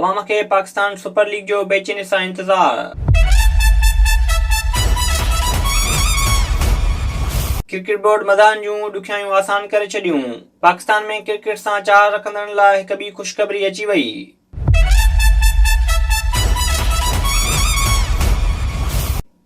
अवाम खे Pakistan super league जो बेचैनी सां इंतज़ार। क्रिकेट बोर्ड मैदान जूं ॾुखियायूं आसान करे छॾियूं। पाकिस्तान में क्रिकेट सां चाह रखंदड़नि लाइ हिक ॿी ख़ुशख़बरी अची वई।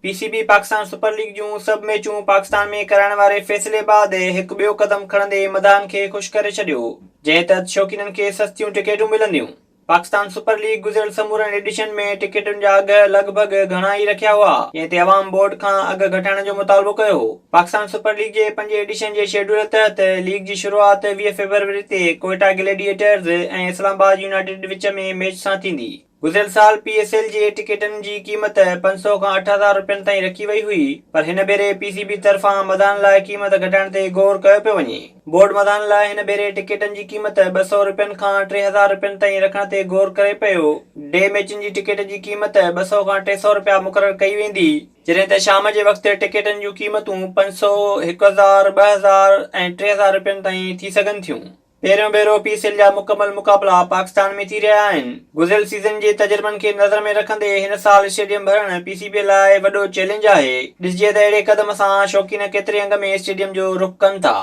पीसीबी पाकिस्तान सुपर लीग जूं सभु मैचूं पाकिस्तान में कराइण वारे फ़ैसिले बैदि हिकु ॿियो क़दम खणंदे मैदान खे ख़ुशि करे छॾियो, जंहिं तहत शौक़ीननि खे सस्तियूं टिकेटूं मिलंदियूं। पाकिस्तान सुपर लीग गुज़िरियल समूरनि एडिशन में टिकेटुनि जा अघ लॻभॻि घणा ई रखिया हुआ, जंहिं ते अवाम बोर्ड खां अघ घटाइण जो मुतालबो कयो हो। पाकिस्तान सुपर लीग जे 5 एडिशन जे शेड्यूल तहत लीग जी शुरूआति 20 फरवरी ते कोयटा ग्लैडिएटर्स ऐं इस्लामाबाद यूनाइटेड विच में मैच सां थींदी। गुज़िरियल साल पीएसएल जे टिकेटनि जी क़ीमत 500 खां 8,000 रुपयनि ताईं रखी वई हुई, पर हिन भेरे पीसीबी तरफ़ां मैदान लाइ क़ीमत घटाइण ते गौर कयो पियो वञे। बोर्ड मैदान लाइ हिन भेरे टिकेटनि जी क़ीमत 200 रुपयनि खां 3,000 रुपयनि ताईं रखण ते गौर करे पियो। डे मैचनि जी टिकेट जी क़ीमत 200 खां 300 रुपया मुक़ररु कई वेंदी, जॾहिं त शाम जे वक़्तु टिकेटनि जूं क़ीमतूं 500, 1,000, 2,000 ऐं 3,000 रुपयनि ताईं थी सघनि थियूं। पहिरियों भेरो पीएसएल जा मुकमल मुक़ाबला पाकिस्तान में थी रहिया आहिनि। गुज़िरियल सीज़न जे तजुर्बनि खे नज़र में रखंदे हिन साल स्टेडियम भरणु पीसीबी लाइ वॾो चैलेंज आहे। ॾिसिजे त अहिड़े क़दम सां शौक़ीन केतिरे अंग में स्टेडियम जो रुख़ कनि था।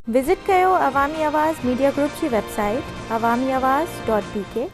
विज़िट कयो अवामी आवाज़ मीडिया ग्रुप जी वेबसाइट awamiawaz.pk